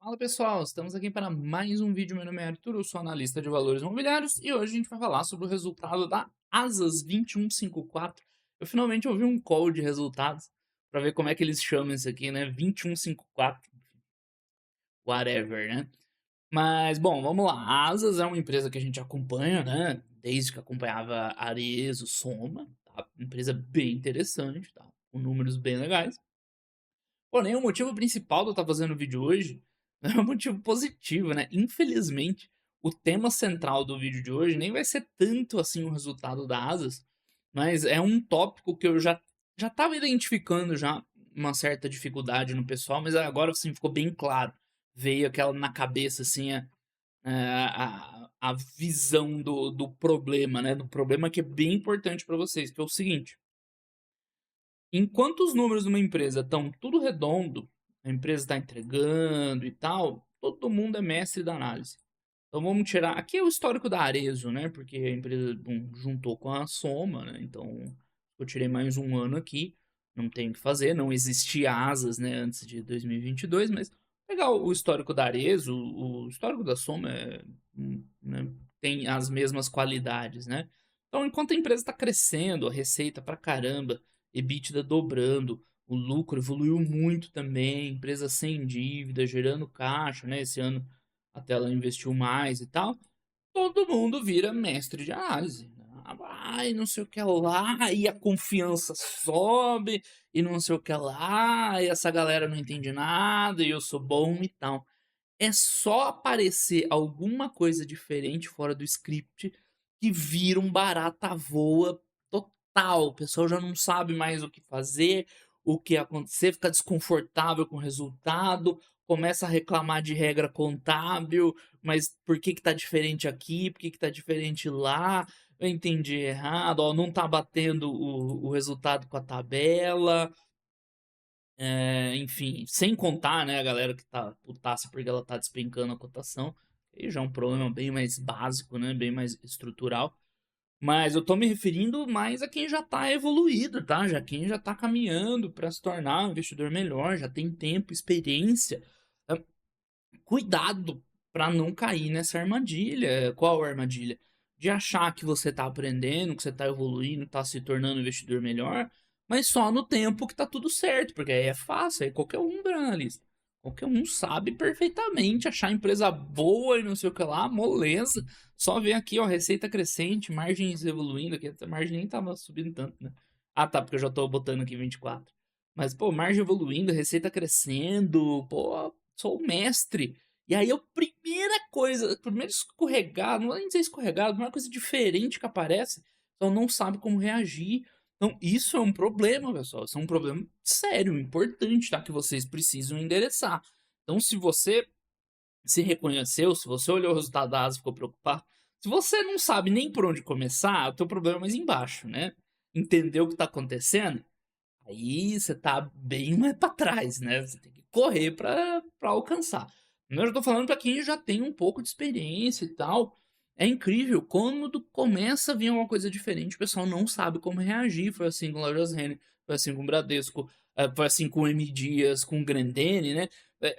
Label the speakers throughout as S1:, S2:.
S1: Fala pessoal, estamos aqui para mais um vídeo. Meu nome é Arthur, eu sou analista de valores imobiliários e hoje a gente vai falar sobre o resultado da Asas 2154. Eu finalmente ouvi um call de resultados para ver como é que eles chamam isso aqui, né? 2154, whatever, né? Mas bom, vamos lá. A Asas é uma empresa que a gente acompanha, né? Desde que acompanhava Arezzo, Soma, tá? Empresa bem interessante, tá? Com números bem legais. Porém, o motivo principal de eu estar fazendo o vídeo hoje é um motivo positivo, né? Infelizmente, o tema central do vídeo de hoje nem vai ser tanto assim o resultado da Asas, mas é um tópico que eu já estava identificando já uma certa dificuldade no pessoal, mas agora assim ficou bem claro. Veio aquela na cabeça assim a visão do problema, né? Do problema que é bem importante para vocês, que é o seguinte: enquanto os números de uma empresa estão tudo redondo, a empresa está entregando e tal, todo mundo é mestre da análise. Então vamos tirar. Aqui é o histórico da Arezzo, né? Porque a empresa bom, juntou com a Soma, né? Então eu tirei mais um ano aqui. Não tem o que fazer, não existia asas, né? Antes de 2022, mas pegar o histórico da Arezzo, o histórico da Soma né, tem as mesmas qualidades, né? Então enquanto a empresa está crescendo, a receita pra caramba, EBITDA dobrando, o lucro evoluiu muito também, empresa sem dívida, gerando caixa, né? Esse ano até ela investiu mais e tal. Todo mundo vira mestre de análise, né. Ai, não sei o que lá, e a confiança sobe, e não sei o que lá, e essa galera não entende nada, e eu sou bom e tal. É só aparecer alguma coisa diferente fora do script que vira um barata voa total. O pessoal já não sabe mais o que fazer, o que acontecer, fica desconfortável com o resultado, começa a reclamar de regra contábil, mas por que que tá diferente aqui, por que que tá diferente lá, eu entendi errado, ó, não tá batendo o resultado com a tabela. Enfim, sem contar, né, a galera que tá putaça porque ela tá despencando a cotação, aí já é um problema bem mais básico, né, bem mais estrutural. Mas eu tô me referindo mais a quem já tá evoluído, tá? Já quem já tá caminhando para se tornar um investidor melhor, já tem tempo, experiência. Eh, Cuidado para não cair nessa armadilha. Qual armadilha? De achar que você tá aprendendo, que você tá evoluindo, tá se tornando um investidor melhor, mas só no tempo que tá tudo certo, porque aí é fácil, aí qualquer um vira analista. Qualquer um sabe perfeitamente achar empresa boa e não sei o que lá, moleza. Só ver aqui, ó, receita crescente, margens evoluindo, aqui a margem nem tava subindo tanto, né? Ah, tá, porque eu já tô botando aqui 24. Mas, pô, margem evoluindo, receita crescendo, pô, sou o mestre. E aí a primeira coisa, primeiro escorregado, não é nem dizer escorregado, a primeira coisa diferente que aparece, então não sabe como reagir. Então isso é um problema, pessoal, isso é um problema sério, importante, tá, que vocês precisam endereçar. Então se você se reconheceu, se você olhou o resultado da asa e ficou preocupado, se você não sabe nem por onde começar, o teu problema é mais embaixo, né. Entendeu o que tá acontecendo? Aí você tá bem mais pra trás, né, você tem que correr pra alcançar. Eu já tô falando pra quem já tem um pouco de experiência e tal. É incrível quando começa a vir alguma coisa diferente, o pessoal não sabe como reagir. Foi assim com o Lojas Renner, foi assim com o Bradesco, foi assim com o M. Dias, com o Grendene, né.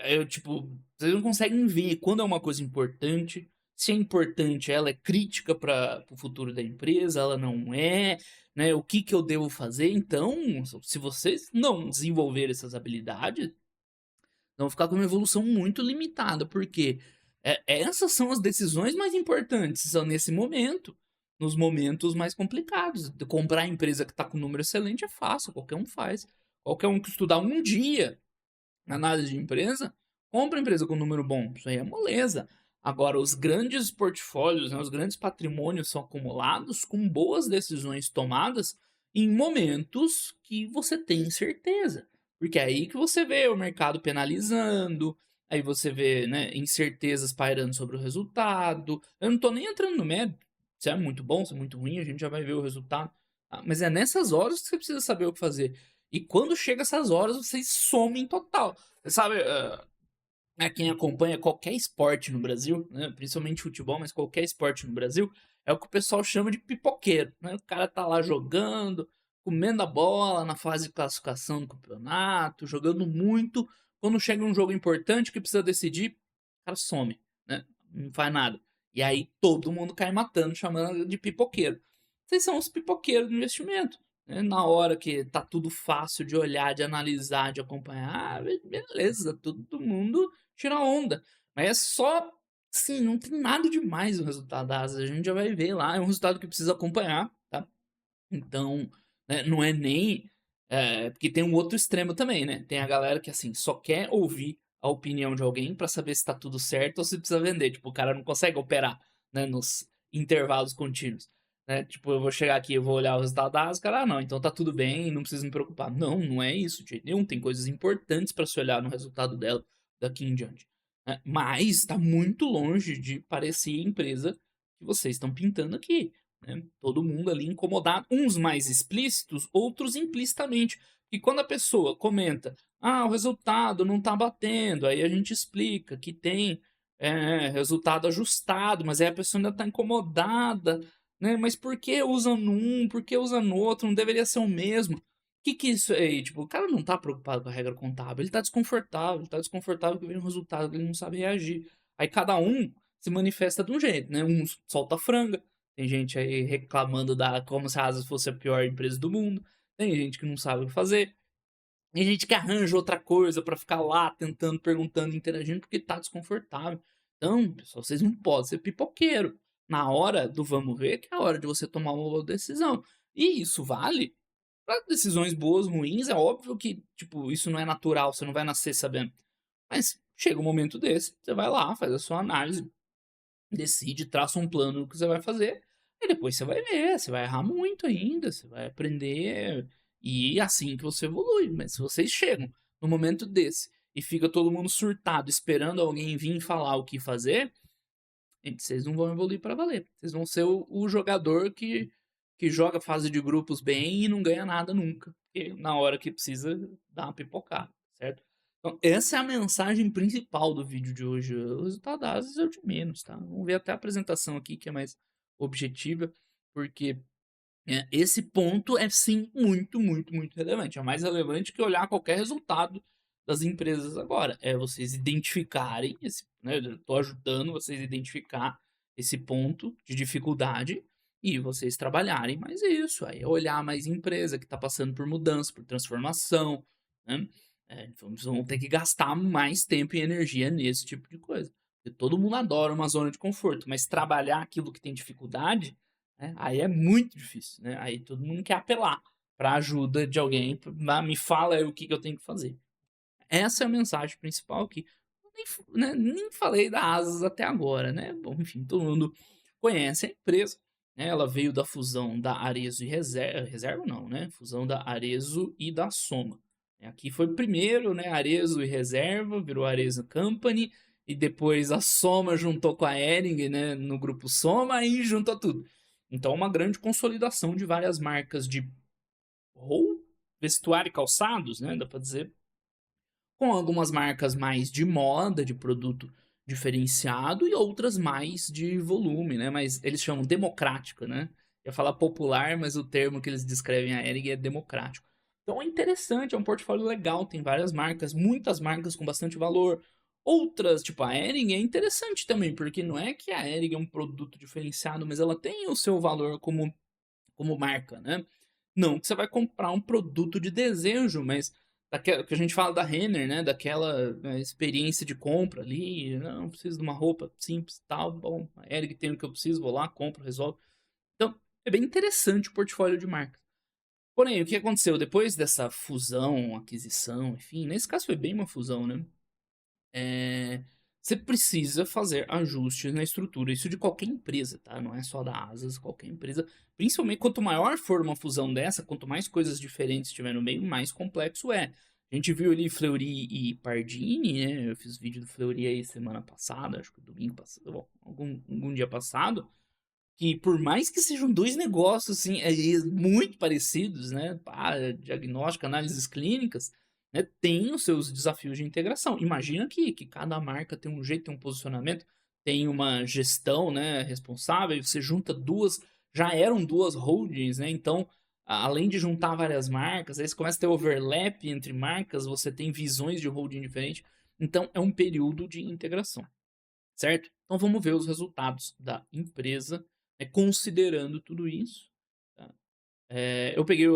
S1: Eu tipo, vocês não conseguem ver quando é uma coisa importante, se é importante, ela é crítica para o futuro da empresa, ela não é, né, o que que eu devo fazer. Então, se vocês não desenvolverem essas habilidades, vão ficar com uma evolução muito limitada, porque essas são as decisões mais importantes, são nesse momento, nos momentos mais complicados. De comprar a empresa que está com número excelente é fácil, qualquer um faz. Qualquer um que estudar um dia análise de empresa, compra empresa com número bom, isso aí é moleza. Agora, os grandes portfólios, né, os grandes patrimônios são acumulados com boas decisões tomadas em momentos que você tem certeza. Porque é aí que você vê o mercado penalizando, aí você vê, né, incertezas pairando sobre o resultado. Eu não estou nem entrando no mérito, se é muito bom, se é muito ruim, a gente já vai ver o resultado. Mas é nessas horas que você precisa saber o que fazer. E quando chega essas horas, vocês somem total. Você sabe, quem acompanha qualquer esporte no Brasil, né, principalmente futebol, mas qualquer esporte no Brasil, é o que o pessoal chama de pipoqueiro, né? O cara tá lá jogando, comendo a bola na fase de classificação do campeonato, jogando muito, quando chega um jogo importante que precisa decidir, o cara some, né? Não faz nada. E aí todo mundo cai matando, chamando de pipoqueiro. Vocês são os pipoqueiros do investimento. Né? Na hora que tá tudo fácil de olhar, de analisar, de acompanhar, beleza, todo mundo tira onda. Mas é só, sim, não tem nada demais o resultado da asa. A gente já vai ver lá, é um resultado que precisa acompanhar, tá? Então, né, não é nem. Porque tem um outro extremo também, né? Tem a galera que, assim, só quer ouvir a opinião de alguém pra saber se tá tudo certo ou se precisa vender. Tipo, o cara não consegue operar, né, nos intervalos contínuos. Né? Tipo, eu vou chegar aqui, eu vou olhar o resultado da asa, cara, não, então tá tudo bem, não precisa me preocupar. Não, não é isso, de jeito nenhum. Tem coisas importantes pra se olhar no resultado dela daqui em diante. Né? Mas tá muito longe de parecer a empresa que vocês estão pintando aqui. Né? Todo mundo ali incomodado, uns mais explícitos, outros implicitamente. E quando a pessoa comenta, o resultado não tá batendo, aí a gente explica que tem resultado ajustado, mas aí a pessoa ainda tá incomodada, né? Mas por que usa num, por que usa no outro? Não deveria ser o mesmo. O que é isso aí? Tipo, o cara não tá preocupado com a regra contábil, ele tá desconfortável que vem um resultado que ele não sabe reagir. Aí cada um se manifesta de um jeito, né? Um solta franga, tem gente aí reclamando como se a Asas fosse a pior empresa do mundo. Tem gente que não sabe o que fazer. Tem gente que arranja outra coisa pra ficar lá tentando, perguntando, interagindo porque tá desconfortável. Então, pessoal, vocês não podem ser pipoqueiro. Na hora do vamos ver, que é a hora de você tomar uma boa decisão. E isso vale para decisões boas, ruins. É óbvio que, tipo, isso não é natural, você não vai nascer sabendo. Mas chega um momento desse, você vai lá, faz a sua análise, decide, traça um plano do que você vai fazer, e depois você vai ver, você vai errar muito ainda, você vai aprender, e é assim que você evolui. Mas se vocês chegam no momento desse e fica todo mundo surtado, esperando alguém vir falar o que fazer, gente, vocês não vão evoluir para valer. Vocês vão ser o jogador que joga fase de grupos bem e não ganha nada nunca. Porque na hora que precisa, dá uma pipocada, certo? Então, essa é a mensagem principal do vídeo de hoje. O resultado das asas é o de menos, tá? Vamos ver até a apresentação aqui, que é mais objetiva, porque esse ponto é sim muito, muito, muito relevante. É mais relevante que olhar qualquer resultado das empresas agora. É vocês identificarem esse, né? Eu tô ajudando vocês a identificar esse ponto de dificuldade e vocês trabalharem mais isso. Aí é olhar mais empresa que está passando por mudança, por transformação, né? Então vocês vão ter que gastar mais tempo e energia nesse tipo de coisa. Porque todo mundo adora uma zona de conforto, mas trabalhar aquilo que tem dificuldade, né, aí é muito difícil, né? Aí todo mundo quer apelar para ajuda de alguém, me fala aí o que eu tenho que fazer. Essa é a mensagem principal aqui. Nem falei da Asas até agora, né? Bom, enfim, todo mundo conhece a empresa. Né? Ela veio da fusão da Arezzo e Reserva, Reserva não, né? Fusão da Arezzo e da Soma. Aqui foi primeiro, né? Arezzo e Reserva, virou Arezzo Company, e depois a Soma juntou com a Hering, né? No grupo Soma e juntou tudo. Então, uma grande consolidação de várias marcas de roupa, vestuário e calçados, né? Dá para dizer, com algumas marcas mais de moda, de produto diferenciado, e outras mais de volume, né? Mas eles chamam democrático, né? Eu ia falar popular, mas o termo que eles descrevem a Hering é democrático. Então é interessante, é um portfólio legal, tem várias marcas, muitas marcas com bastante valor. Outras, tipo a Hering, é interessante também, porque não é que a Hering é um produto diferenciado, mas ela tem o seu valor como marca, né? Não que você vai comprar um produto de desejo, mas daquela que a gente fala da Renner, né? Daquela experiência de compra ali. Não, preciso de uma roupa simples, tal. Bom, a Eric tem o que eu preciso, vou lá, compro, resolve. Então, é bem interessante o portfólio de marcas. Porém, o que aconteceu depois dessa fusão, aquisição, enfim, nesse caso foi bem uma fusão, né? Você precisa fazer ajustes na estrutura. Isso de qualquer empresa, tá? Não é só da Asas, qualquer empresa. Principalmente quanto maior for uma fusão dessa, quanto mais coisas diferentes tiver no meio, mais complexo é. A gente viu ali Fleury e Pardini, né? Eu fiz vídeo do Fleury aí semana passada, acho que domingo passado, bom, algum dia passado. Que por mais que sejam dois negócios assim, muito parecidos, né? Diagnóstico, análises clínicas, né? Tem os seus desafios de integração. Imagina que cada marca tem um jeito, tem um posicionamento, tem uma gestão, né, responsável, e você junta duas, já eram duas holdings, né? Então além de juntar várias marcas, aí você começa a ter overlap entre marcas, você tem visões de holding diferentes. Então é um período de integração, certo? Então vamos ver os resultados da empresa, considerando tudo isso. Tá? Eu peguei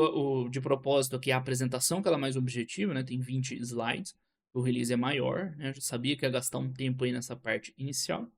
S1: de propósito aqui a apresentação, que ela é mais objetiva, né? Tem 20 slides, o release é maior, né? Eu já sabia que ia gastar um tempo aí nessa parte inicial.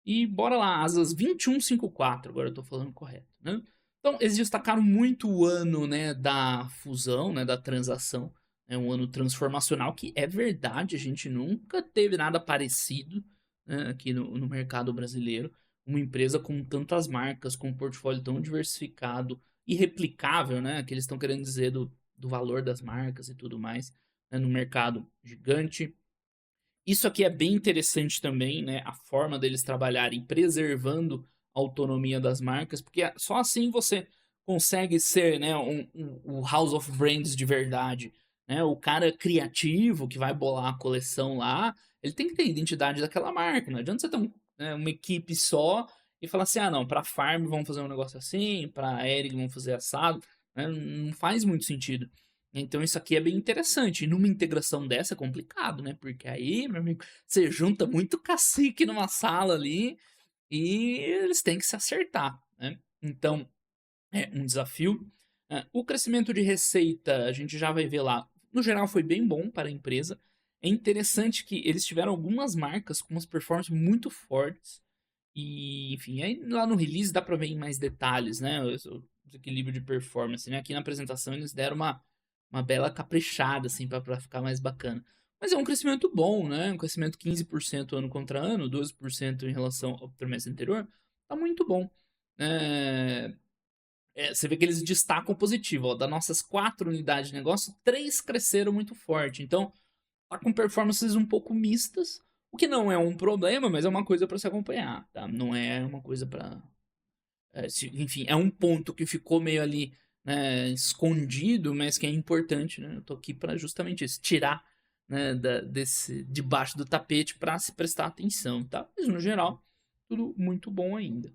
S1: E bora lá, asas 2154, agora eu tô falando correto, né? Então, eles destacaram muito o ano, né, da fusão, né, da transação, é um ano transformacional, que é verdade, a gente nunca teve nada parecido, né, aqui no mercado brasileiro, uma empresa com tantas marcas, com um portfólio tão diversificado e replicável, né, que eles estão querendo dizer do valor das marcas e tudo mais, né, no mercado gigante. Isso aqui é bem interessante também, né? A forma deles trabalharem preservando a autonomia das marcas, porque só assim você consegue ser, né, um House of Brands de verdade, né? O cara criativo que vai bolar a coleção lá, ele tem que ter a identidade daquela marca. Não adianta você ter uma equipe só e falar assim, ah, não, para Farm vamos fazer um negócio assim, para Eric vamos fazer assado, né? Não faz muito sentido. Então isso aqui é bem interessante. E numa integração dessa é complicado, né? Porque aí, meu amigo, você junta muito cacique numa sala ali e eles têm que se acertar, né? Então é um desafio. O crescimento de receita, a gente já vai ver lá. No geral, foi bem bom para a empresa. É interessante que eles tiveram algumas marcas com umas performances muito fortes. E, enfim, aí lá no release dá para ver em mais detalhes, né? O equilíbrio de performance, né? Aqui na apresentação eles deram uma bela caprichada, assim, para ficar mais bacana. Mas é um crescimento bom, né? Um crescimento 15% ano contra ano, 12% em relação ao trimestre anterior. Tá muito bom. É, você vê que eles destacam positivo. Ó, das nossas 4 unidades de negócio, 3 cresceram muito forte. Então, tá com performances um pouco mistas, o que não é um problema, mas é uma coisa para se acompanhar, tá? Não é uma coisa para enfim, é um ponto que ficou meio ali, né, escondido, mas que é importante, né? Eu tô aqui para justamente isso, tirar, né, desse debaixo do tapete para se prestar atenção, tá? Mas no geral, tudo muito bom ainda.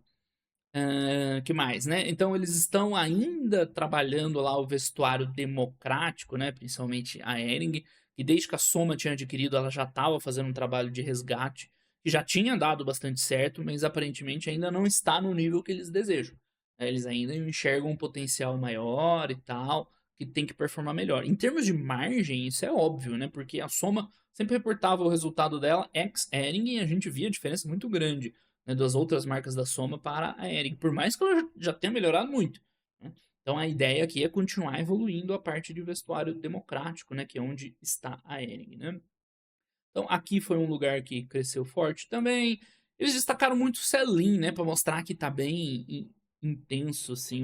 S1: Que mais, né? Então eles estão ainda trabalhando lá o vestuário democrático, né? Principalmente a Ering, que desde que a Soma tinha adquirido, ela já estava fazendo um trabalho de resgate, que já tinha dado bastante certo, mas aparentemente ainda não está no nível que eles desejam. Eles ainda enxergam um potencial maior e tal, que tem que performar melhor. Em termos de margem, isso é óbvio, né? Porque a Soma sempre reportava o resultado dela ex-Ering e a gente via diferença muito grande, né, das outras marcas da Soma para a Ering, por mais que ela já tenha melhorado muito. Né? Então a ideia aqui é continuar evoluindo a parte de vestuário democrático, né, que é onde está a Ering. Né? Então aqui foi um lugar que cresceu forte também. Eles destacaram muito o sell-in, né, para mostrar que está bem intenso assim,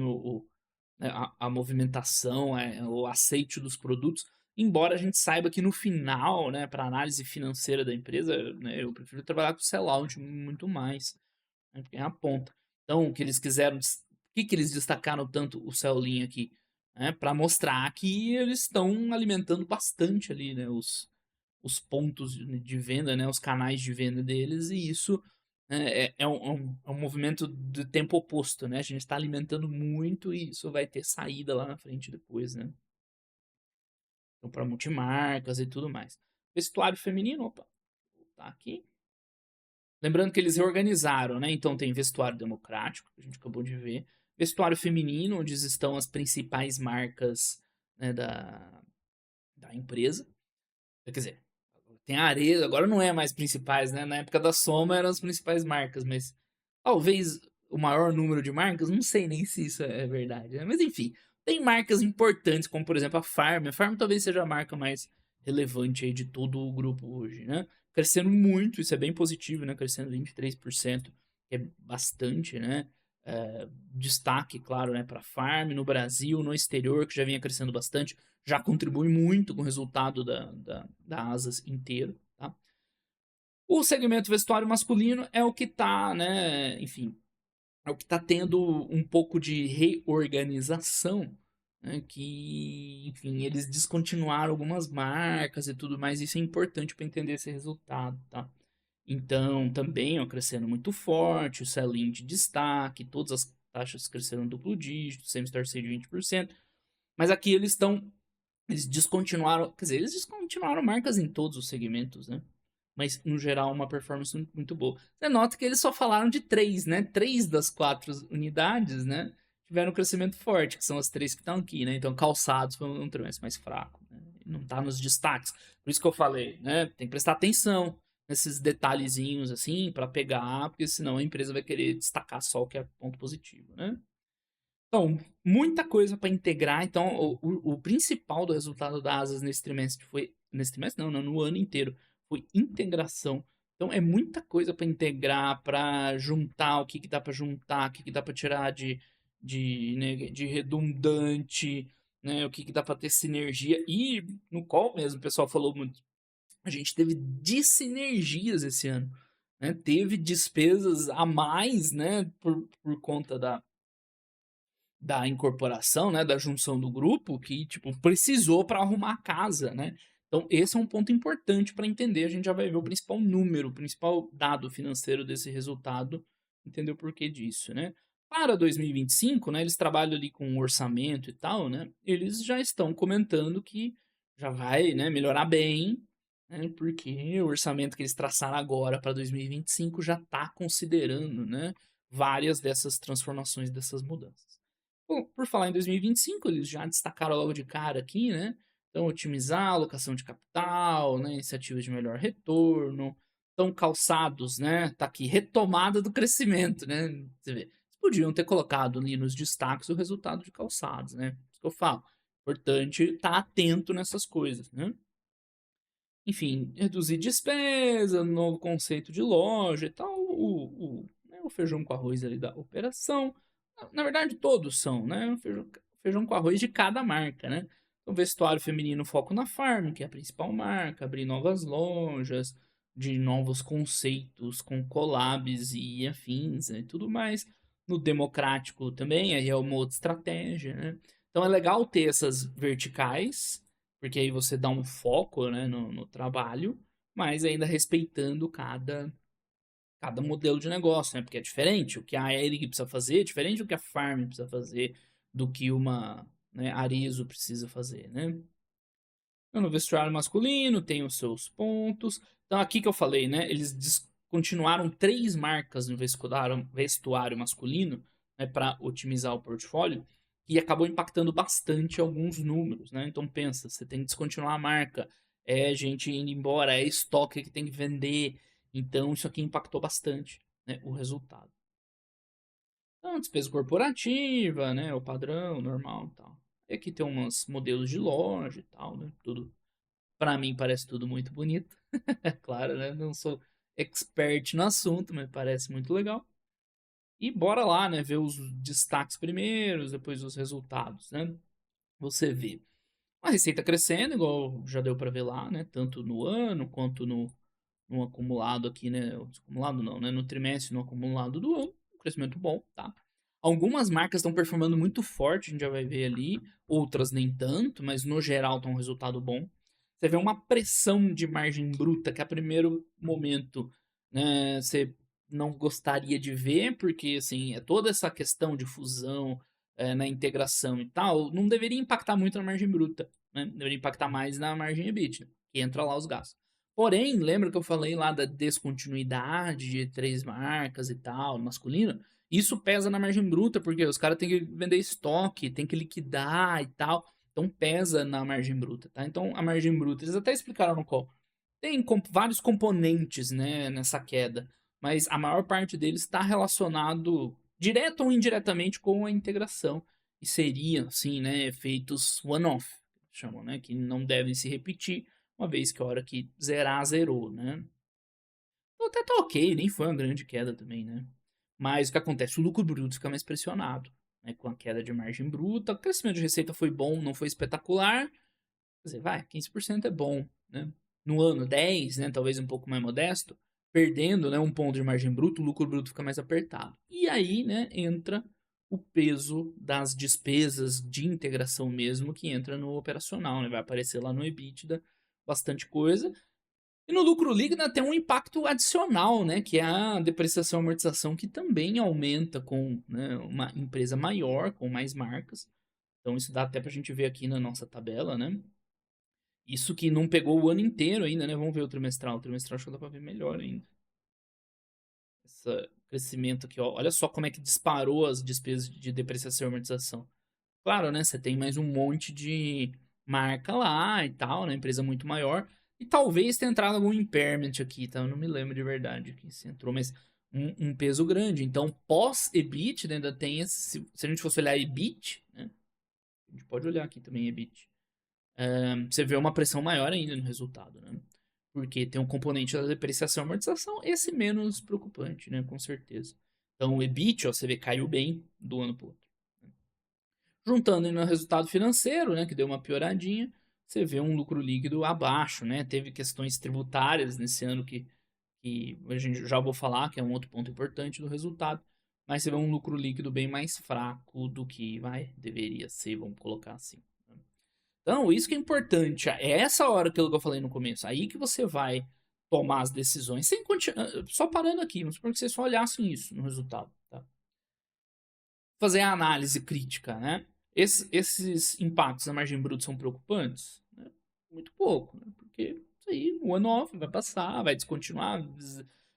S1: né, a movimentação, o aceite dos produtos. Embora a gente saiba que no final, né, para análise financeira da empresa, né, eu prefiro trabalhar com sell-out muito mais, né, porque é a ponta. Então, o que eles quiseram, que eles destacaram tanto o sell-in aqui? Né, para mostrar que eles estão alimentando bastante ali, né, os pontos de venda, né, os canais de venda deles, e isso é um movimento do tempo oposto, né? A gente está alimentando muito e isso vai ter saída lá na frente depois, né? Então, para multimarcas e tudo mais. Vestuário feminino, opa, vou voltar aqui. Lembrando que eles reorganizaram, né? Então tem vestuário democrático, que a gente acabou de ver. Vestuário feminino, onde estão as principais marcas, né, da empresa. Quer dizer, tem a Areia, agora não é mais principais, né? Na época da Soma eram as principais marcas, mas talvez o maior número de marcas, não sei nem se isso é verdade, né? Mas enfim, tem marcas importantes, como por exemplo a Farm. A Farm talvez seja a marca mais relevante aí de todo o grupo hoje, né? Crescendo muito, isso é bem positivo, né? Crescendo 23%, que é bastante, né? Destaque, claro, né, para Farm no Brasil, no exterior, que já vinha crescendo bastante, já contribui muito com o resultado da Asas inteiro, tá? O segmento vestuário masculino é o que tá, né, enfim, é o que tá tendo um pouco de reorganização, né, que, enfim, eles descontinuaram algumas marcas e tudo mais, isso é importante para entender esse resultado, tá? Então, também, ó, crescendo muito forte, o sell-in de destaque, todas as taxas cresceram duplo dígito, same-store sale de 20%, mas aqui eles descontinuaram, quer dizer, eles descontinuaram marcas em todos os segmentos, né? Mas, no geral, uma performance muito boa. Você nota que eles só falaram de 3, né? 3 das 4 unidades, né? Tiveram um crescimento forte, que são as 3 que estão aqui, né? Então, calçados foi um trimestre mais fraco, né? Não tá nos destaques. Por isso que eu falei, né? Tem que prestar atenção nesses detalhezinhos, assim, para pegar, porque senão a empresa vai querer destacar só o que é ponto positivo, né? Então, muita coisa para integrar. Então, o principal do resultado da Asas nesse trimestre foi. Nesse trimestre, não, no ano inteiro. Foi integração. Então, é muita coisa para integrar, para juntar o que dá para juntar, o que dá para tirar de redundante, né? O que dá para ter sinergia. E no qual mesmo o pessoal falou muito. A gente teve dissinergias esse ano. Né? Teve despesas a mais, né? Por conta da incorporação, né, da junção do grupo, que tipo precisou para arrumar a casa, né? Então esse é um ponto importante para entender. A gente já vai ver o principal número, o principal dado financeiro desse resultado, entender o porquê disso, né? Para 2025, né, eles trabalham ali com um orçamento e tal, né? Eles já estão comentando que já vai, né, melhorar bem, né? Porque o orçamento que eles traçaram agora para 2025 já está considerando, né, várias dessas transformações, dessas mudanças. Bom, por falar em 2025, eles já destacaram logo de cara aqui, né? Então, otimizar a alocação de capital, né? Iniciativas de melhor retorno. Então, calçados, né? Tá aqui, retomada do crescimento, né? Você vê, eles podiam ter colocado ali nos destaques o resultado de calçados, né? Isso que eu falo. Importante estar atento nessas coisas, né? Enfim, reduzir despesa, novo conceito de loja e tal, né, o feijão com arroz ali da operação. Na verdade, todos são, né? Feijão com arroz de cada marca, né? Então, vestuário feminino foco na Farm, que é a principal marca, abrir novas lojas, de novos conceitos com collabs e afins né, e tudo mais. No democrático também, aí é uma outra estratégia, né? Então é legal ter essas verticais, porque aí você dá um foco né, no trabalho, mas ainda respeitando cada modelo de negócio, né? Porque é diferente. O que a Eric precisa fazer é diferente do que a Farm precisa fazer, do que uma né, Arezzo precisa fazer, né? Então, no vestuário masculino tem os seus pontos. Então, aqui que eu falei, né? Eles descontinuaram 3 marcas no vestuário masculino né, para otimizar o portfólio e acabou impactando bastante alguns números, né? Então, pensa, você tem que descontinuar a marca, é gente indo embora, é estoque que tem que vender. Então, isso aqui impactou bastante né, o resultado. Então, despesa corporativa, né? O padrão, normal e tal. E aqui tem uns modelos de loja e tal, né? Tudo Pra mim parece tudo muito bonito. É claro, né? Não sou expert no assunto, mas parece muito legal. E bora lá, né? Ver os destaques primeiros, depois os resultados, né? Você vê a receita crescendo, igual já deu para ver lá, né? Tanto no ano quanto no acumulado aqui, né? Acumulado não, né? No trimestre, no acumulado do ano. Um crescimento bom, tá? Algumas marcas estão performando muito forte, a gente já vai ver ali. Outras nem tanto, mas no geral tá um resultado bom. Você vê uma pressão de margem bruta que a primeiro momento né, você não gostaria de ver, porque assim, é toda essa questão de fusão, na integração e tal, não deveria impactar muito na margem bruta, né? Deveria impactar mais na margem EBITDA, que entra lá os gastos. Porém, lembra que eu falei lá da descontinuidade de 3 marcas e tal, masculino? Isso pesa na margem bruta, porque os caras têm que vender estoque, tem que liquidar e tal. Então pesa na margem bruta, tá? Então a margem bruta, eles até explicaram no call. Tem vários componentes, né, nessa queda, mas a maior parte deles está relacionado direto ou indiretamente com a integração e seriam, assim, né, efeitos one-off, chamam, né, que não devem se repetir, uma vez que a hora que zerar, zerou, né? Então até tá ok, nem foi uma grande queda também, né? Mas o que acontece? O lucro bruto fica mais pressionado, né? Com a queda de margem bruta. O crescimento de receita foi bom, não foi espetacular. Quer dizer, vai, 15% é bom, né? No ano, 10, né? Talvez um pouco mais modesto. Perdendo, né? Um ponto de margem bruta, o lucro bruto fica mais apertado. E aí, né? Entra o peso das despesas de integração mesmo que entra no operacional, né? Vai aparecer lá no EBITDA bastante coisa. E no lucro líquido tem um impacto adicional, né, que é a depreciação e amortização, que também aumenta com, né, uma empresa maior, com mais marcas. Então isso dá até pra gente ver aqui na nossa tabela, né. Isso que não pegou o ano inteiro ainda, né, vamos ver o trimestral. O trimestral acho que dá pra ver melhor ainda. Esse crescimento aqui, ó, olha só como é que disparou as despesas de depreciação e amortização. Claro, né, você tem mais um monte de marca lá e tal, né, empresa muito maior, e talvez tenha entrado algum impairment aqui, tá, eu não me lembro de verdade aqui se entrou, mas um peso grande. Então, pós-EBIT, né, ainda tem esse, se a gente fosse olhar EBIT, né, a gente pode olhar aqui também EBIT, você vê uma pressão maior ainda no resultado, né, porque tem um componente da depreciação e amortização, esse menos preocupante, né, com certeza. Então, o EBIT, ó, você vê, caiu bem do ano pro outro. Juntando no resultado financeiro, né, que deu uma pioradinha, você vê um lucro líquido abaixo, né? Teve questões tributárias nesse ano que a gente já vou falar, que é um outro ponto importante do resultado, mas você vê um lucro líquido bem mais fraco do que deveria ser, vamos colocar assim. Né? Então, isso que é importante, é essa hora que eu falei no começo, aí que você vai tomar as decisões, sem só parando aqui, vamos supor que vocês só olhassem isso no resultado, tá? Fazer a análise crítica, né? Esses impactos na margem bruta são preocupantes? Né? Muito pouco, né? Porque isso aí, o ano off vai passar, vai descontinuar,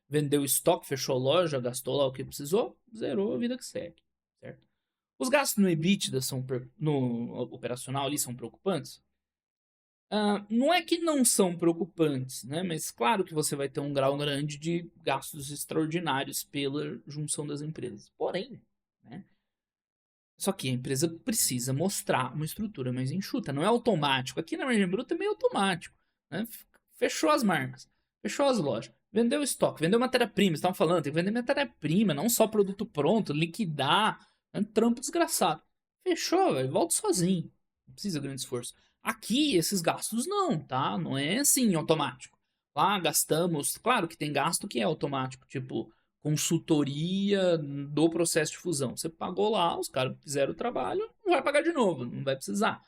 S1: vendeu estoque, fechou a loja, gastou lá o que precisou, zerou, a vida que segue, certo? Os gastos no EBITDA no operacional ali são preocupantes? Não é que não são preocupantes, né? Mas claro que você vai ter um grau grande de gastos extraordinários pela junção das empresas. Porém, né? Só que a empresa precisa mostrar uma estrutura mais enxuta, não é automático. Aqui na margem bruta é meio automático. Né? Fechou as marcas, fechou as lojas, vendeu estoque, vendeu matéria-prima. Estavam falando, tem que vender matéria-prima, não só produto pronto, liquidar. É um trampo desgraçado. Fechou, velho, volta sozinho. Não precisa de grande esforço. Aqui, esses gastos não, tá? Não é assim automático. Lá gastamos, claro que tem gasto que é automático, tipo consultoria do processo de fusão. Você pagou lá, os caras fizeram o trabalho, não vai pagar de novo, não vai precisar.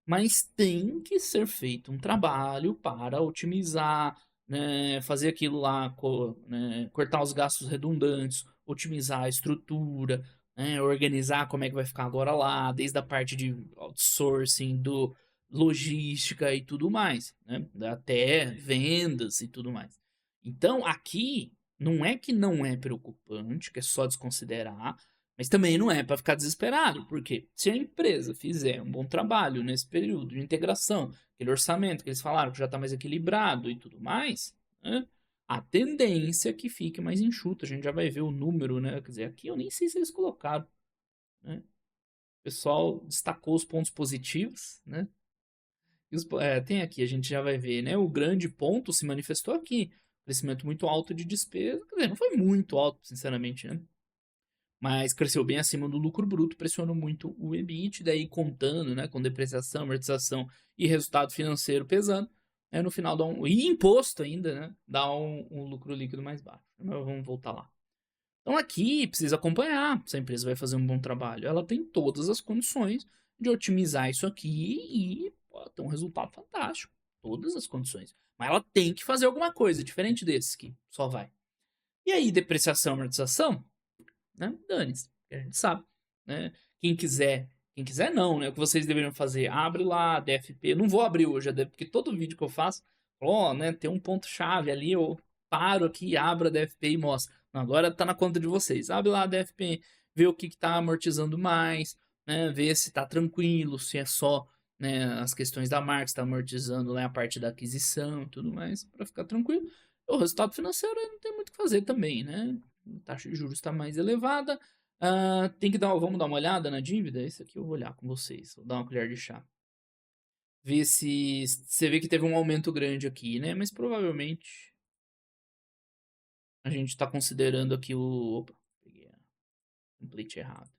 S1: Mas tem que ser feito um trabalho para otimizar, né, fazer aquilo lá, né, cortar os gastos redundantes, otimizar a estrutura, né, organizar como é que vai ficar agora lá, desde a parte de outsourcing, do logística e tudo mais, né, até vendas e tudo mais. Então, aqui, não é que não é preocupante, que é só desconsiderar, mas também não é para ficar desesperado, porque se a empresa fizer um bom trabalho nesse período de integração, aquele orçamento que eles falaram que já está mais equilibrado e tudo mais, né, a tendência é que fique mais enxuto. A gente já vai ver o número, né? Quer dizer, aqui eu nem sei se eles colocaram. Né? O pessoal destacou os pontos positivos, né? Tem aqui, a gente já vai ver, né? O grande ponto se manifestou aqui. Crescimento muito alto de despesa. Quer dizer, não foi muito alto, sinceramente, né? Mas cresceu bem acima do lucro bruto, pressionou muito o EBIT, daí contando, né, com depreciação, amortização e resultado financeiro pesando, né, no final dá e imposto ainda, né, dá um lucro líquido mais baixo. Mas vamos voltar lá. Então aqui precisa acompanhar se a empresa vai fazer um bom trabalho. Ela tem todas as condições de otimizar isso aqui e ter um resultado fantástico. Todas as condições. Mas ela tem que fazer alguma coisa diferente desse que só vai. E aí, depreciação, amortização, né? Dane-se, a gente sabe, né? Quem quiser não, né? O que vocês deveriam fazer, abre lá a DFP. Eu não vou abrir hoje, porque todo vídeo que eu faço, ó, né, tem um ponto chave ali, eu paro aqui, abro a DFP e mostro. Não, agora tá na conta de vocês. Abre lá a DFP, vê o que que tá amortizando mais, né? Vê se tá tranquilo, se é só, né, as questões da marca, se tá amortizando, né, a parte da aquisição e tudo mais, para ficar tranquilo. O resultado financeiro não tem muito o que fazer também, né? A taxa de juros está mais elevada. Vamos dar uma olhada na dívida? Isso aqui eu vou olhar com vocês. Vou dar uma colher de chá. Ver se você vê que teve um aumento grande aqui, né? Mas provavelmente a gente está considerando aqui o. Opa, peguei a template errado.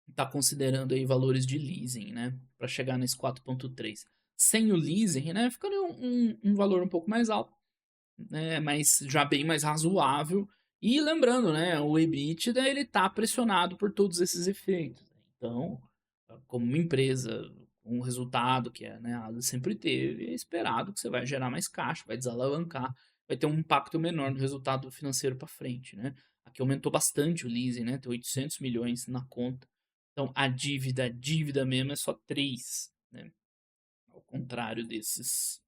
S1: Está considerando aí valores de leasing, né? Para chegar nesse 4,3. Sem o leasing, né? Ficaria um valor um pouco mais alto, né, mas já bem mais razoável. E lembrando, né, o EBITDA ele está pressionado por todos esses efeitos. Então, como uma empresa um resultado que né, a Atlas sempre teve, é esperado que você vai gerar mais caixa, vai desalavancar, vai ter um impacto menor no resultado financeiro para frente, né? Aqui aumentou bastante o leasing, né? Tem 800 milhões na conta. Então a dívida mesmo é só 3, né? Ao contrário desses.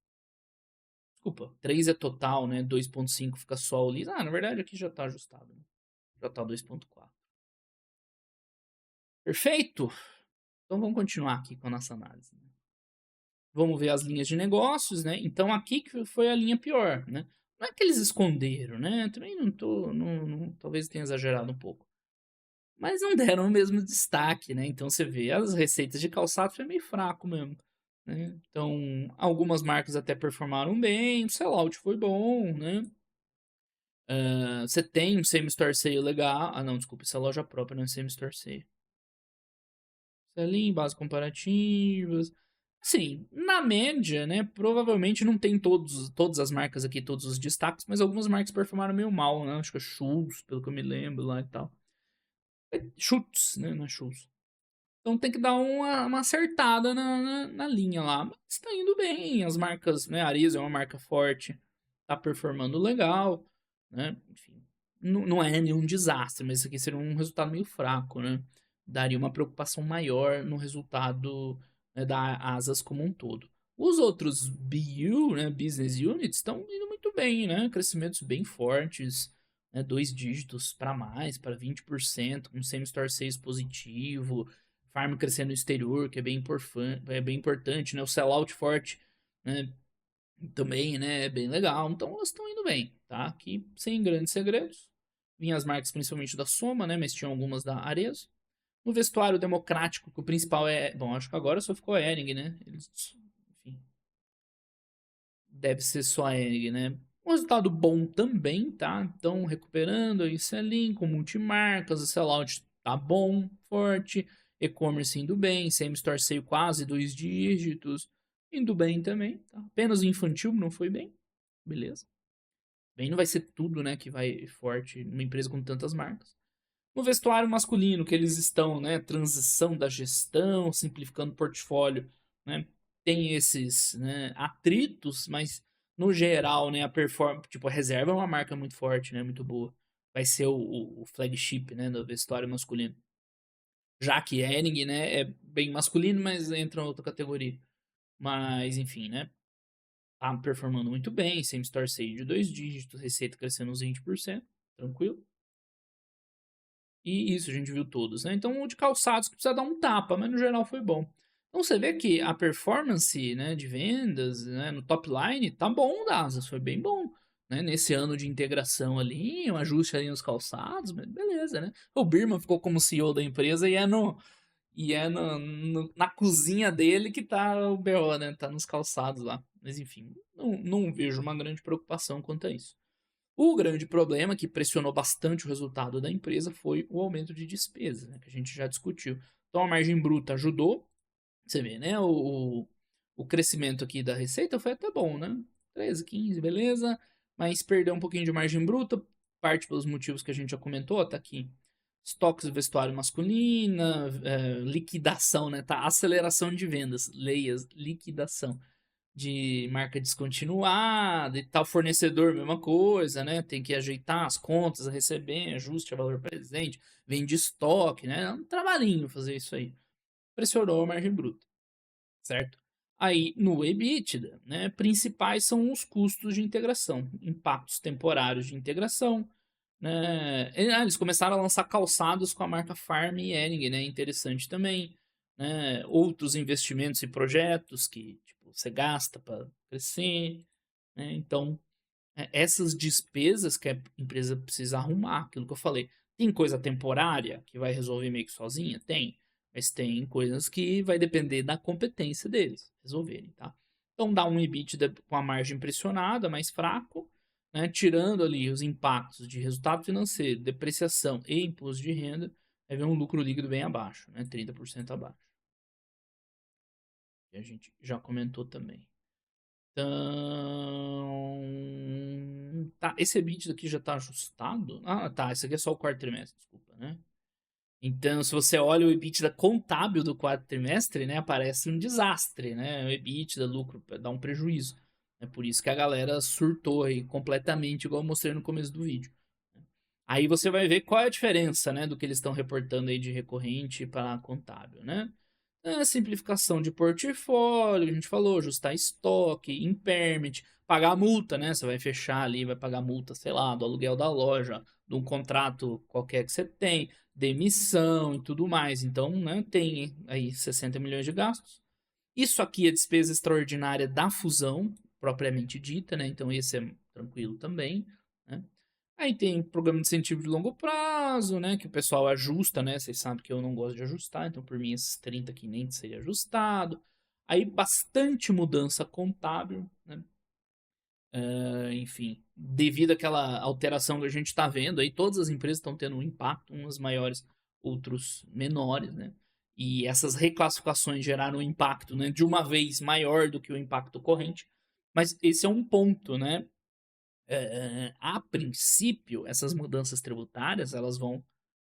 S1: Desculpa, 3 é total, né? 2,5 fica só o leasing. Ah, na verdade aqui já está ajustado, né? Já está 2,4. Perfeito? Então vamos continuar aqui com a nossa análise, né? Vamos ver as linhas de negócios, né? Então aqui que foi a linha pior, né? Não é que eles esconderam, né? Também não tô, talvez tenha exagerado um pouco. Mas não deram o mesmo destaque, né? Então você vê, as receitas de calçado foi meio fraco mesmo, né? Então algumas marcas até performaram bem, o sellout foi bom, né? Você tem um same-store sale legal. Ah, não, desculpa, isso é loja própria, não é same-store sale. Selim, bases comparativas. Sim, na média, né? Provavelmente não tem todas as marcas aqui, todos os destaques, mas algumas marcas performaram meio mal, né? Acho que é Schultz, pelo que eu me lembro lá e tal. Schutz, né? Não é Schultz. Então tem que dar uma acertada na linha lá. Mas tá indo bem. As marcas, né? A Arezzo é uma marca forte, tá performando legal, né? Enfim, não é nenhum desastre, mas isso aqui seria um resultado meio fraco, né? Daria uma preocupação maior no resultado, né, da Asas como um todo. Os outros BU, né, Business Units, estão indo muito bem, né? Crescimentos bem fortes, né, 2 dígitos para mais, para 20%, com same-store sales positivo, farm crescendo no exterior, que é bem importante, né? O sellout forte, né? Também, né? É bem legal. Então elas estão indo bem, tá? Aqui sem grandes segredos. Vinha as marcas principalmente da Soma, né? Mas tinham algumas da Arezzo. No vestuário democrático, que o principal é. Bom, acho que agora só ficou a Hering, né? Eles, enfim, deve ser só a Hering, né? Um resultado bom também, tá? Então, recuperando aí Selim com multimarcas, o sellout tá bom, forte, e-commerce indo bem, same-store sale quase 2 dígitos, indo bem também, tá? Apenas o infantil não foi bem, beleza. Bem, não vai ser tudo, né, que vai forte numa empresa com tantas marcas. No vestuário masculino, que eles estão, né, transição da gestão, simplificando o portfólio, né, tem esses, né, atritos, mas no geral, né, a performance, tipo, a reserva é uma marca muito forte, né, muito boa. Vai ser o flagship, né, do vestuário masculino. Já que Hering, né, é bem masculino, mas entra em outra categoria. Mas, enfim, né, tá performando muito bem, same store sale de 2 dígitos, receita crescendo uns 20%, tranquilo. E isso a gente viu todos, né? Então o de calçados que precisa dar um tapa, mas no geral foi bom. Então você vê que a performance, né, de vendas, né, no top line tá bom da Asas, foi bem bom, né? Nesse ano de integração ali, um ajuste ali nos calçados, mas beleza, né? O Birman ficou como CEO da empresa e na cozinha dele que tá o BO, né? Tá nos calçados lá. Mas enfim, não vejo uma grande preocupação quanto a isso. O grande problema que pressionou bastante o resultado da empresa foi o aumento de despesas, né, que a gente já discutiu. Então a margem bruta ajudou, você vê, né? O crescimento aqui da receita foi até bom, né? 13, 15, beleza, mas perdeu um pouquinho de margem bruta, parte pelos motivos que a gente já comentou, tá aqui. Estoques do vestuário masculina, liquidação, né? Tá? Aceleração de vendas, leias, liquidação de marca descontinuada e tal, fornecedor, mesma coisa, né? Tem que ajeitar as contas a receber, ajuste a valor presente, vende estoque, né? É um trabalhinho fazer isso aí. Pressionou a margem bruta, certo? Aí, no EBITDA, né, principais são os custos de integração, impactos temporários de integração, né? Eles começaram a lançar calçados com a marca Farm e Hering, né? Interessante também, né? Outros investimentos e projetos que tipo, você gasta para crescer, né? Então, essas despesas que a empresa precisa arrumar, aquilo que eu falei. Tem coisa temporária que vai resolver meio que sozinha? Tem. Mas tem coisas que vai depender da competência deles resolverem, tá? Então dá um EBITDA com a margem pressionada, mais fraco, né? Tirando ali os impactos de resultado financeiro, depreciação e imposto de renda, vai ver um lucro líquido bem abaixo, né? 30% abaixo. Que a gente já comentou também. Então. Tá, esse EBITDA aqui já tá ajustado? Ah, tá. Esse aqui é só o quarto trimestre, desculpa, né? Então, se você olha o EBITDA contábil do quarto trimestre, né, aparece um desastre, né? O EBITDA, lucro, dá um prejuízo. É por isso que a galera surtou aí completamente, igual eu mostrei no começo do vídeo. Aí você vai ver qual é a diferença, né, do que eles estão reportando aí de recorrente para contábil, né? É, simplificação de portfólio, a gente falou, ajustar estoque, impairment, pagar a multa, né? Você vai fechar ali, vai pagar a multa, sei lá, do aluguel da loja, de um contrato qualquer que você tem, demissão e tudo mais. Então, né, tem aí 60 milhões de gastos. Isso aqui é despesa extraordinária da fusão, propriamente dita, né? Então, esse é tranquilo também, né? Aí tem programa de incentivo de longo prazo, né? Que o pessoal ajusta, né? Vocês sabem que eu não gosto de ajustar, então por mim esses 30 aqui nem seria ajustado. Aí bastante mudança contábil, né? Enfim, devido àquela alteração que a gente está vendo, aí todas as empresas estão tendo um impacto, umas maiores, outros menores, né? E essas reclassificações geraram um impacto, né? De uma vez maior do que o impacto corrente. Mas esse é um ponto, né? A princípio, essas mudanças tributárias elas vão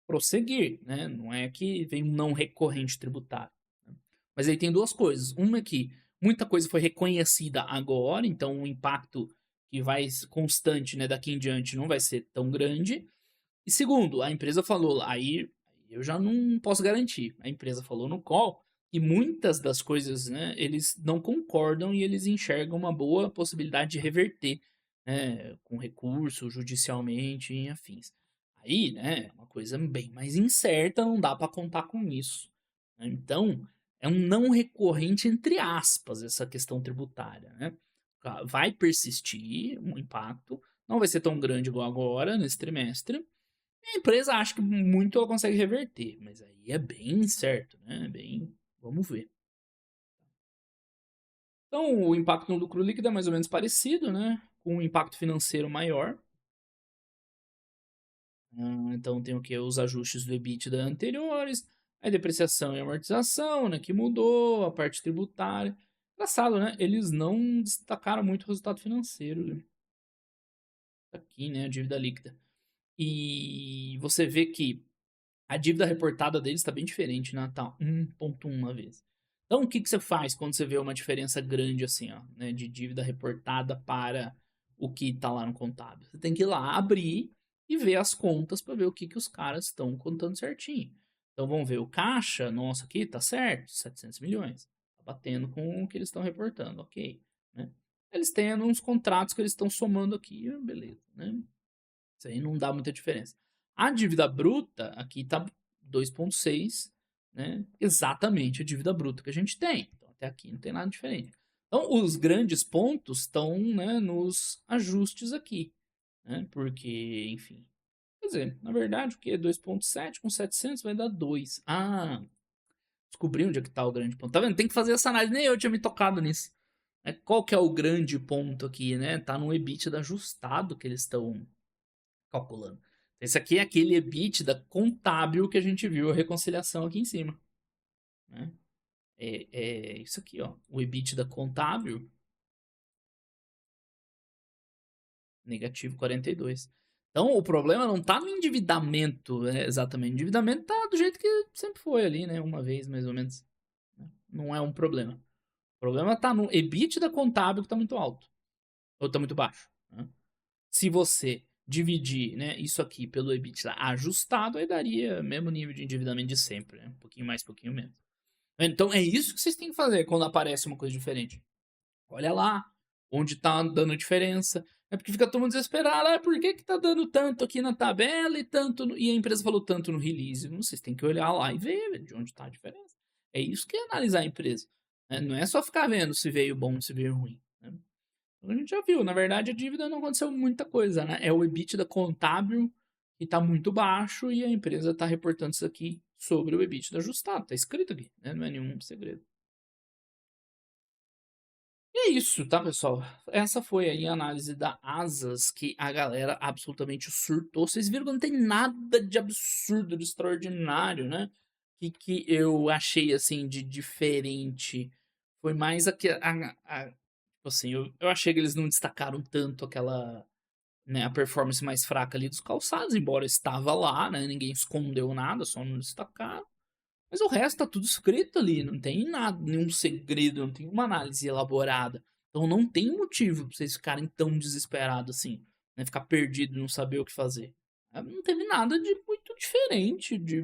S1: prosseguir, né? Não é que vem um não recorrente tributário. Né? Mas aí tem duas coisas. Uma é que muita coisa foi reconhecida agora, então o impacto que vai constante, né, daqui em diante não vai ser tão grande. E segundo, a empresa falou, aí eu já não posso garantir. A empresa falou no call que muitas das coisas, né, eles não concordam e eles enxergam uma boa possibilidade de reverter, né, com recurso, judicialmente e afins. Aí, né, é uma coisa bem mais incerta, não dá para contar com isso. Né? Então, é um não recorrente entre aspas essa questão tributária, né? Vai persistir um impacto, não vai ser tão grande igual agora nesse trimestre, a empresa acha que muito ela consegue reverter, mas aí é bem incerto, né? Bem, vamos ver. Então, o impacto no lucro líquido é mais ou menos parecido, né? Com um impacto financeiro maior. Então, tem o que? Os ajustes do EBITDA anteriores, a depreciação e amortização, né? Que mudou, a parte tributária. Engraçado, né? Eles não destacaram muito o resultado financeiro aqui, né? A dívida líquida. E você vê que a dívida reportada deles está bem diferente, né? Tá 1,1 vez. Então, o que, que você faz quando você vê uma diferença grande assim, ó, né, de dívida reportada para o que está lá no contábil? Você tem que ir lá abrir e ver as contas para ver o que, que os caras estão contando certinho. Então, vamos ver o caixa, nossa, aqui tá certo, 700 milhões. Tá batendo com o que eles estão reportando, ok. Né? Eles têm uns contratos que eles estão somando aqui, beleza, né? Isso aí não dá muita diferença. A dívida bruta aqui tá 2,6, né? Exatamente a dívida bruta que a gente tem. Então, até aqui não tem nada diferente. Então, os grandes pontos estão, né, nos ajustes aqui, né? Porque, enfim. Quer dizer, na verdade, o que? 2,7 com 700 vai dar 2. Ah, descobri onde é que tá o grande ponto. Tá vendo? Tem que fazer essa análise. Nem eu tinha me tocado nisso. Qual que é o grande ponto aqui, né? Tá no EBITDA ajustado que eles estão calculando. Esse aqui é aquele EBITDA contábil que a gente viu a reconciliação aqui em cima. Né? É isso aqui, ó. O EBITDA contábil, negativo 42. Então, o problema não tá no endividamento, exatamente. O endividamento tá do jeito que sempre foi ali, né? Uma vez, mais ou menos. Não é um problema. O problema tá no EBITDA contábil que tá muito alto. Ou tá muito baixo. Né? Se você dividir, né, isso aqui pelo EBITDA ajustado, aí daria mesmo nível de endividamento de sempre, né? Um pouquinho mais, um pouquinho menos. Então é isso que vocês têm que fazer quando aparece uma coisa diferente. Olha lá onde tá dando diferença. É porque fica todo mundo desesperado. Ah, por que, que tá dando tanto aqui na tabela e tanto. E a empresa falou tanto no release. Vocês têm que olhar lá e ver de onde tá a diferença. É isso que é analisar a empresa. Né? Não é só ficar vendo se veio bom, se veio ruim. Né? A gente já viu, na verdade a dívida não aconteceu muita coisa, né? É o EBITDA contábil que está muito baixo e a empresa está reportando isso aqui sobre o EBITDA ajustado. Tá escrito aqui, né? Não é nenhum segredo. E é isso, tá, pessoal? Essa foi aí a análise da Asas que a galera absolutamente surtou. Vocês viram que não tem nada de absurdo, de extraordinário, né? Que eu achei, assim, de diferente. Foi mais tipo assim, eu achei que eles não destacaram tanto aquela né, a performance mais fraca ali dos calçados, embora estava lá, né, ninguém escondeu nada, só não destacaram. Mas o resto tá tudo escrito ali, não tem nada, nenhum segredo, não tem uma análise elaborada. Então não tem motivo pra vocês ficarem tão desesperados assim, né, ficar perdido e não saber o que fazer. Não teve nada de muito diferente, de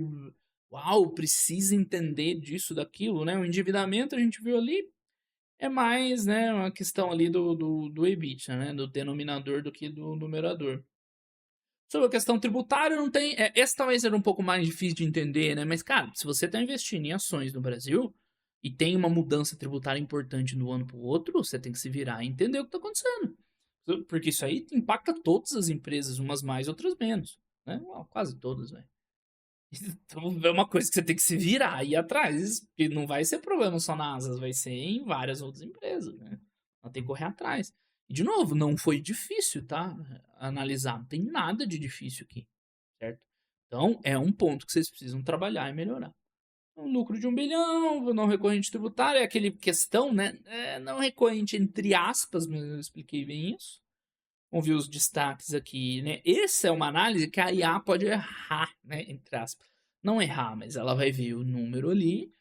S1: uau, precisa entender disso, daquilo, né? O endividamento a gente viu ali é mais, né, uma questão ali do EBITDA, né, do denominador do que do numerador. Sobre a questão tributária, não tem. Esse talvez era um pouco mais difícil de entender, né? Mas, cara, se você está investindo em ações no Brasil e tem uma mudança tributária importante de um ano para o outro, você tem que se virar e entender o que está acontecendo. Porque isso aí impacta todas as empresas, umas mais, outras menos. Né? Quase todas, velho. Então é uma coisa que você tem que se virar e ir atrás. Porque não vai ser problema só na Asas, vai ser em várias outras empresas, né? Ela tem que correr atrás. E, de novo, não foi difícil, tá? Analisar. Não tem nada de difícil aqui, certo? Então, é um ponto que vocês precisam trabalhar e melhorar. Um lucro de 1 bilhão, não recorrente tributário, é aquele questão, né? Não recorrente entre aspas, mas eu expliquei bem isso. Vamos ver os destaques aqui, né? Essa é uma análise que a IA pode errar, né? Entre aspas. Não errar, mas ela vai ver o número ali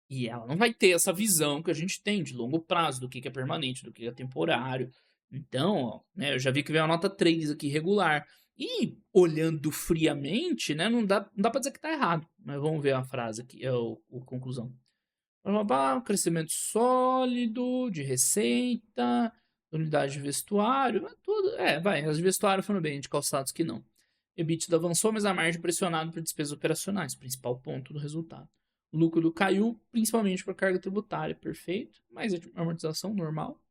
S1: e ela não vai ter essa visão que a gente tem de longo prazo, do que é permanente, do que é temporário. Então, ó, né, eu já vi que veio a nota 3 aqui regular. E olhando friamente, né, não dá pra dizer que tá errado. Mas vamos ver a frase aqui, é o conclusão. Crescimento sólido de receita, unidade de vestuário, tudo. Vai, as de vestuário foram bem, de calçados que não. EBITDA avançou, mas a margem pressionada por despesas operacionais, principal ponto do resultado. O lucro caiu, principalmente por carga tributária, perfeito, mas a amortização normal.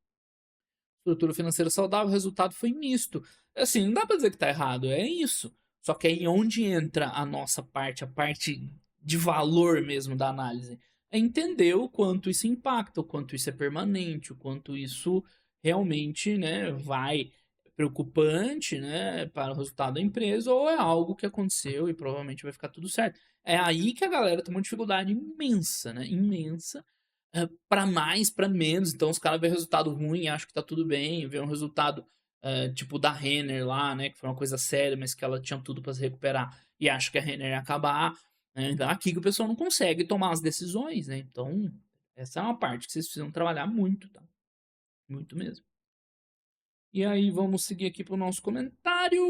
S1: Estrutura financeira saudável, o resultado foi misto. Assim, não dá pra dizer que tá errado, é isso. Só que aí onde entra a nossa parte, a parte de valor mesmo da análise, é entender o quanto isso impacta, o quanto isso é permanente, o quanto isso realmente, né, vai preocupante, né, para o resultado da empresa, ou é algo que aconteceu e provavelmente vai ficar tudo certo. É aí que a galera tem uma dificuldade imensa, né, imensa, para mais, para menos. Então os caras vêem resultado ruim e acham que tá tudo bem, vê um resultado tipo da Renner lá, né, que foi uma coisa séria, mas que ela tinha tudo para se recuperar e acha que a Renner ia acabar. Né? Então aqui que o pessoal não consegue tomar as decisões, né? Então essa é uma parte que vocês precisam trabalhar muito, tá? Muito mesmo. E aí vamos seguir aqui pro nosso comentário.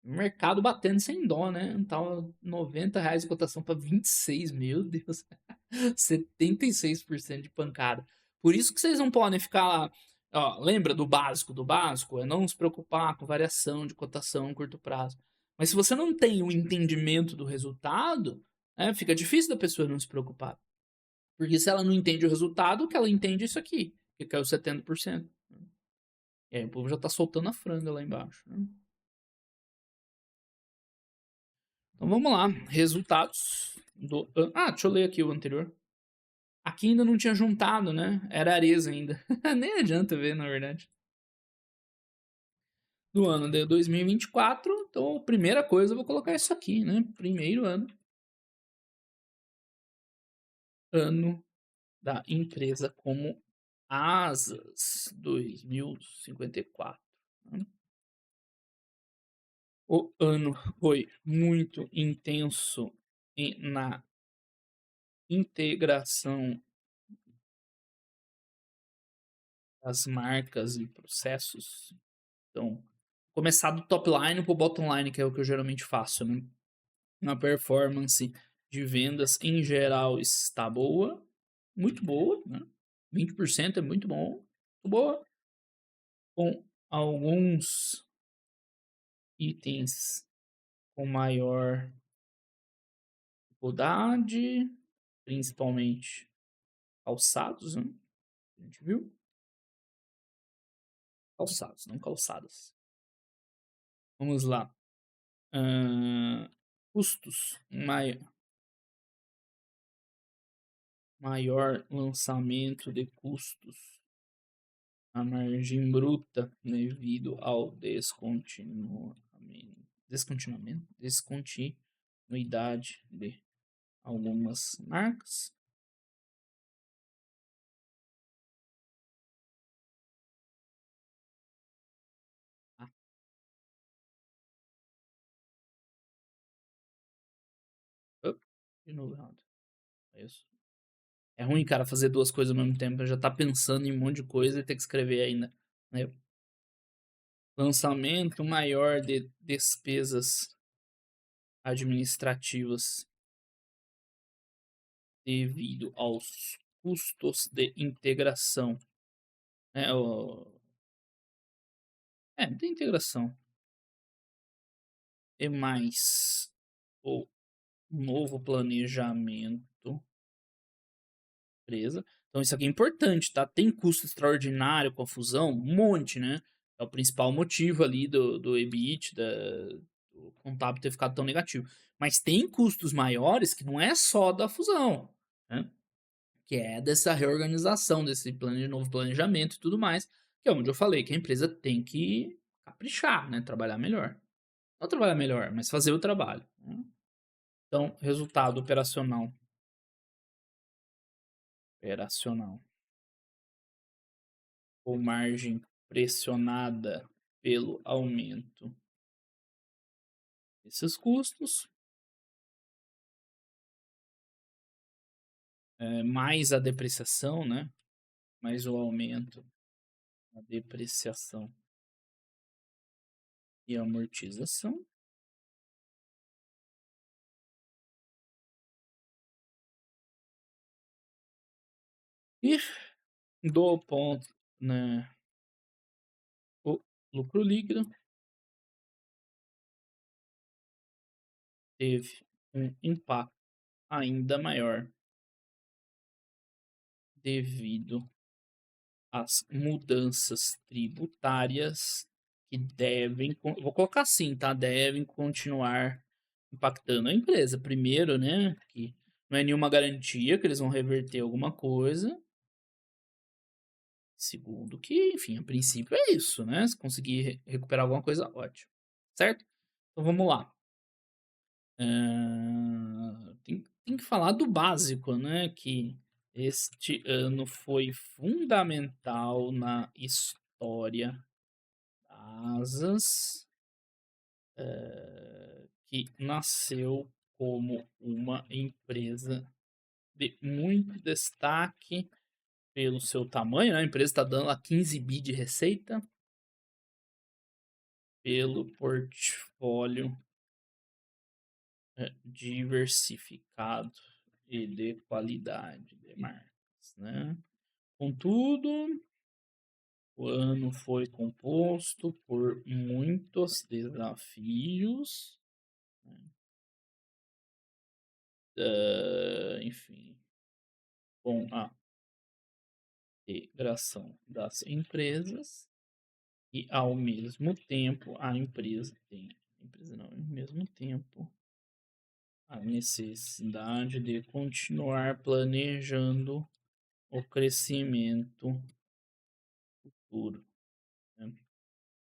S1: Mercado batendo sem dó, né? Tava R$ 90 a cotação para 26, meu Deus. 76% de pancada. Por isso que vocês não podem ficar. Ó, lembra do básico? Do básico é não se preocupar com variação de cotação em curto prazo. Mas se você não tem o entendimento do resultado, fica difícil da pessoa não se preocupar. Porque se ela não entende o resultado, o que ela entende é isso aqui, que caiu 70%. E aí o povo já tá soltando a franga lá embaixo. Né? Então vamos lá. Resultados do. Deixa eu ler aqui o anterior. Aqui ainda não tinha juntado, né? Era Ares ainda. Nem adianta ver, na verdade. Do ano de 2024. Então, a primeira coisa, eu vou colocar isso aqui, né? Primeiro ano. Ano da empresa como Asas 2054. Né? O ano foi muito intenso na integração das marcas e processos. Então, começar do top line pro bottom line, que é o que eu geralmente faço, né? Na performance de vendas em geral está boa, muito boa, né? 20% é muito bom, muito boa, com alguns itens com maior dificuldade, principalmente calçados, né? A gente viu? Calçados, não calçadas. Vamos lá. Custos, maior lançamento de custos, a margem bruta devido ao descontinuidade de algumas marcas. De novo errado. É isso. É ruim, cara, fazer duas coisas ao mesmo tempo. Já tá pensando em um monte de coisa e ter que escrever ainda. Né? Lançamento maior de despesas administrativas devido aos custos de integração. De integração. E mais o novo planejamento empresa. Então isso aqui é importante, tá? Tem custo extraordinário com a fusão? Um monte, né? É o principal motivo ali do EBIT, do contábil ter ficado tão negativo. Mas tem custos maiores que não é só da fusão, né? Que é dessa reorganização, desse novo planejamento e tudo mais, que é onde eu falei que a empresa tem que caprichar, né? Trabalhar melhor. Não trabalhar melhor, mas fazer o trabalho, né? Então, resultado operacional. Ou margem pressionada pelo aumento desses custos, mais a depreciação, né? Mais o aumento da depreciação e amortização. E do ponto, né? O lucro líquido teve um impacto ainda maior devido às mudanças tributárias que devem, vou colocar assim, tá? Devem continuar impactando a empresa. Primeiro, né? Que não é nenhuma garantia que eles vão reverter alguma coisa. Segundo, que, enfim, a princípio é isso, né? Se conseguir recuperar alguma coisa, ótimo. Certo? Então vamos lá. Tem que falar do básico, né? Que este ano foi fundamental na história da Asas, que nasceu como uma empresa de muito destaque pelo seu tamanho, né? A empresa está dando lá 15 bi de receita, pelo portfólio diversificado e de qualidade de marcas, né? Contudo, o ano foi composto por muitos desafios, enfim, com a integração das empresas e ao mesmo tempo ao mesmo tempo a necessidade de continuar planejando o crescimento futuro. Né?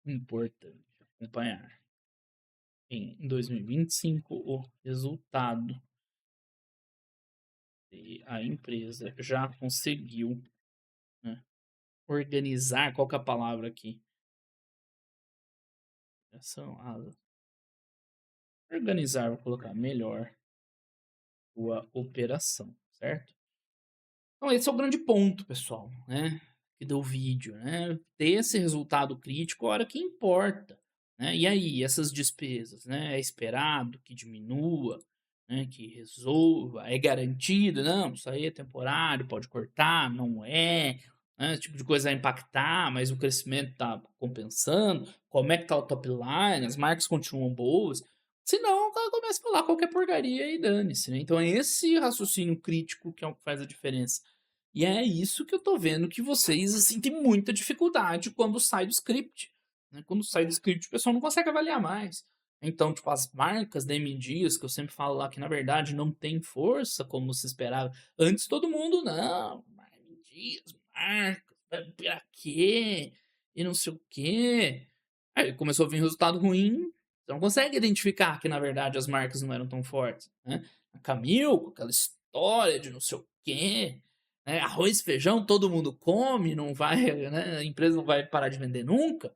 S1: Importante acompanhar. Em 2025, o resultado de a empresa já conseguiu, né, organizar, qual que é a palavra aqui? Organizar, vou colocar melhor sua operação, certo? Então esse é o grande ponto, pessoal, né? Que do vídeo, né? Ter esse resultado crítico a hora que importa, né? E aí, essas despesas, né? É esperado que diminua, né? Que resolva, é garantido, não, isso aí é temporário, pode cortar, não é, né? Esse tipo de coisa vai impactar, mas o crescimento tá compensando, como é que tá o top line, as marcas continuam boas, senão o cara começa a falar qualquer porcaria e dane-se, né? Então é esse raciocínio crítico que é o que faz a diferença. E é isso que eu tô vendo que vocês, assim, têm muita dificuldade quando sai do script, né? Quando sai do script, o pessoal não consegue avaliar mais. Então, tipo, as marcas da M Dias, que eu sempre falo lá que, na verdade, não tem força como se esperava. Antes todo mundo, não, M Dias, marcas, pra quê? E não sei o quê. Aí começou a vir resultado ruim, você não consegue identificar que, na verdade, as marcas não eram tão fortes, né? A Camil, com aquela história de não sei o quê, né? Arroz e feijão todo mundo come, não vai, né? A empresa não vai parar de vender nunca.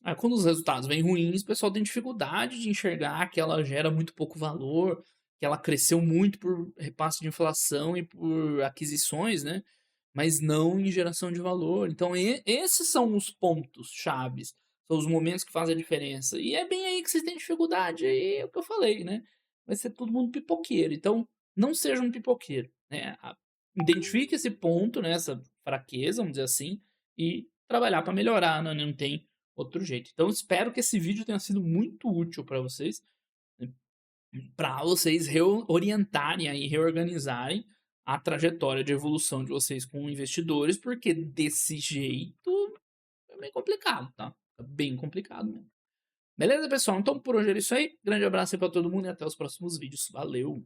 S1: Aí, quando os resultados vêm ruins, o pessoal tem dificuldade de enxergar que ela gera muito pouco valor, que ela cresceu muito por repasse de inflação e por aquisições, né, mas não em geração de valor. Então esses são os pontos chaves, são os momentos que fazem a diferença. E é bem aí que vocês têm dificuldade, aí é o que eu falei, né, vai ser todo mundo pipoqueiro, então não seja um pipoqueiro, né, identifique esse ponto, né, essa fraqueza, vamos dizer assim, e trabalhar para melhorar, né, não tem outro jeito. Então espero que esse vídeo tenha sido muito útil para vocês, para vocês reorientarem aí, reorganizarem a trajetória de evolução de vocês com investidores, porque desse jeito é bem complicado, tá? É bem complicado mesmo. Beleza, pessoal? Então por hoje era isso aí. Grande abraço aí pra todo mundo e até os próximos vídeos. Valeu!